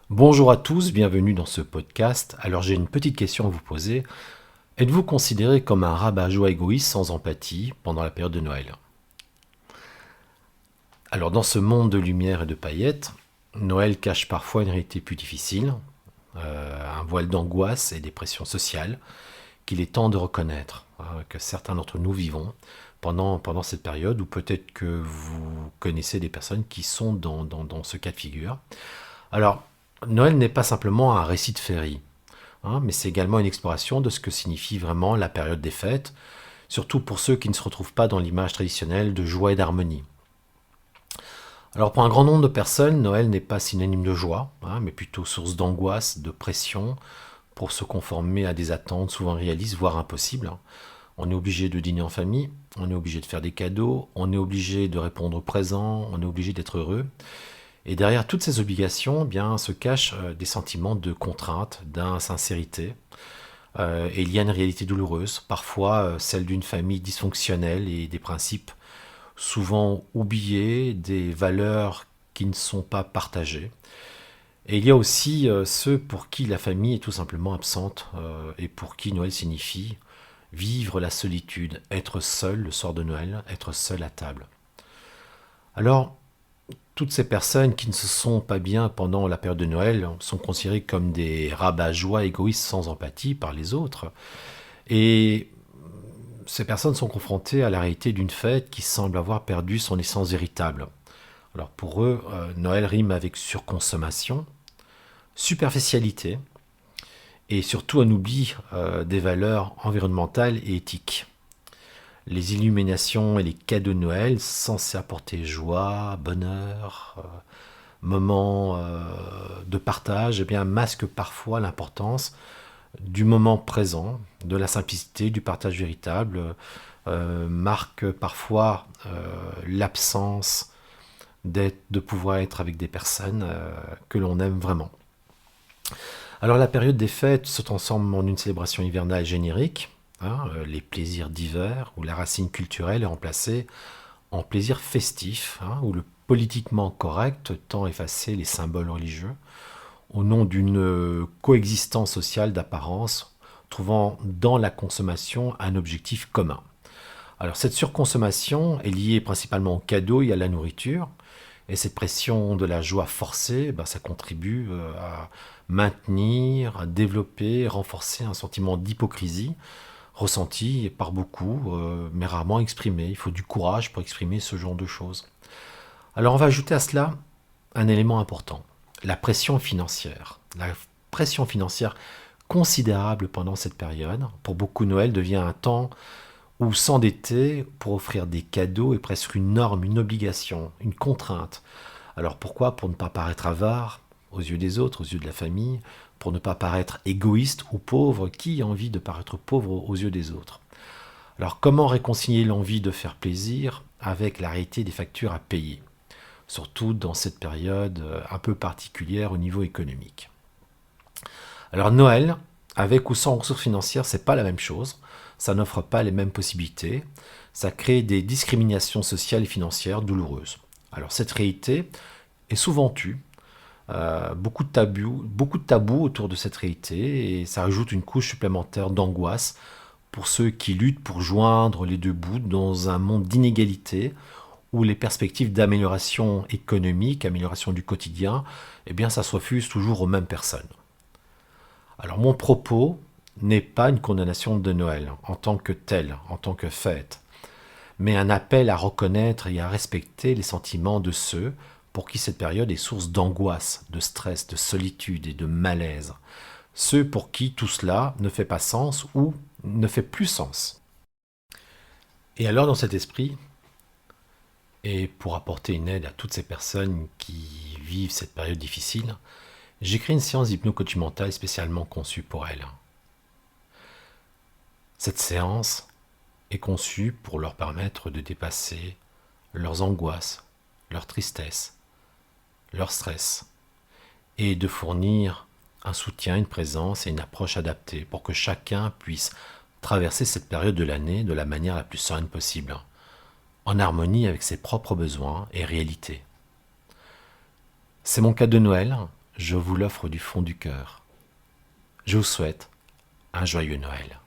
Bonjour à tous, bienvenue dans ce podcast. Alors j'ai une petite question à vous poser. Êtes-vous considéré comme un rabat-joie égoïste sans empathie pendant la période de Noël? Alors dans ce monde de lumière et de paillettes, Noël cache parfois une réalité plus difficile, un voile d'angoisse et des pressions sociales qu'il est temps de reconnaître, que certains d'entre nous vivons pendant cette période, ou peut-être que vous connaissez des personnes qui sont dans ce cas de figure. Alors, Noël n'est pas simplement un récit de féerie, mais c'est également une exploration de ce que signifie vraiment la période des fêtes, surtout pour ceux qui ne se retrouvent pas dans l'image traditionnelle de joie et d'harmonie. Alors pour un grand nombre de personnes, Noël n'est pas synonyme de joie, mais plutôt source d'angoisse, de pression, pour se conformer à des attentes souvent réalistes, voire impossibles. On est obligé de dîner en famille, on est obligé de faire des cadeaux, on est obligé de répondre présent, on est obligé d'être heureux. Et derrière toutes ces obligations, bien, se cachent des sentiments de contrainte, d'insincérité. Et il y a une réalité douloureuse, parfois celle d'une famille dysfonctionnelle et des principes souvent oubliés, des valeurs qui ne sont pas partagées. Et il y a aussi ceux pour qui la famille est tout simplement absente et pour qui Noël signifie vivre la solitude, être seul le soir de Noël, être seul à table. Alors, toutes ces personnes qui ne se sont pas bien pendant la période de Noël sont considérées comme des rabat-joie égoïstes sans empathie par les autres. Et ces personnes sont confrontées à la réalité d'une fête qui semble avoir perdu son essence véritable. Alors pour eux, Noël rime avec surconsommation, superficialité et surtout un oubli des valeurs environnementales et éthiques. Les illuminations et les cadeaux de Noël censés apporter joie, bonheur, moments de partage, eh bien, masquent parfois l'importance du moment présent, de la simplicité, du partage véritable, marquent parfois l'absence de pouvoir être avec des personnes que l'on aime vraiment. Alors la période des fêtes se transforme en une célébration hivernale générique, les plaisirs d'hiver, où la racine culturelle est remplacée en plaisir festif, où le politiquement correct tend à effacer les symboles religieux, au nom d'une coexistence sociale d'apparence, trouvant dans la consommation un objectif commun. Alors cette surconsommation est liée principalement aux cadeaux et à la nourriture, et cette pression de la joie forcée, ça contribue à maintenir, à développer, renforcer un sentiment d'hypocrisie, ressenti par beaucoup, mais rarement exprimé. Il faut du courage pour exprimer ce genre de choses. Alors on va ajouter à cela un élément important, la pression financière. La pression financière considérable pendant cette période. Pour beaucoup, Noël devient un temps où s'endetter pour offrir des cadeaux est presque une norme, une obligation, une contrainte. Alors pourquoi? Pour ne pas paraître avare aux yeux des autres, aux yeux de la famille, pour ne pas paraître égoïste ou pauvre. Qui a envie de paraître pauvre aux yeux des autres? Alors comment réconcilier l'envie de faire plaisir avec la réalité des factures à payer? Surtout dans cette période un peu particulière au niveau économique. Alors Noël, avec ou sans ressources financières, c'est pas la même chose. Ça n'offre pas les mêmes possibilités. Ça crée des discriminations sociales et financières douloureuses. Alors cette réalité est souvent tue. Beaucoup de tabous autour de cette réalité et ça ajoute une couche supplémentaire d'angoisse pour ceux qui luttent pour joindre les deux bouts dans un monde d'inégalité où les perspectives d'amélioration économique, amélioration du quotidien, eh bien ça se refuse toujours aux mêmes personnes. Alors mon propos n'est pas une condamnation de Noël en tant que tel, en tant que fête, mais un appel à reconnaître et à respecter les sentiments de ceux pour qui cette période est source d'angoisse, de stress, de solitude et de malaise. Ceux pour qui tout cela ne fait pas sens ou ne fait plus sens. Et alors dans cet esprit, et pour apporter une aide à toutes ces personnes qui vivent cette période difficile, j'ai créé une séance d'hypno-coaching mental spécialement conçue pour elles. Cette séance est conçue pour leur permettre de dépasser leurs angoisses, leur tristesse, leur stress, et de fournir un soutien, une présence et une approche adaptée pour que chacun puisse traverser cette période de l'année de la manière la plus sereine possible, en harmonie avec ses propres besoins et réalités. C'est mon cadeau de Noël. je vous l'offre du fond du cœur. Je vous souhaite un joyeux Noël.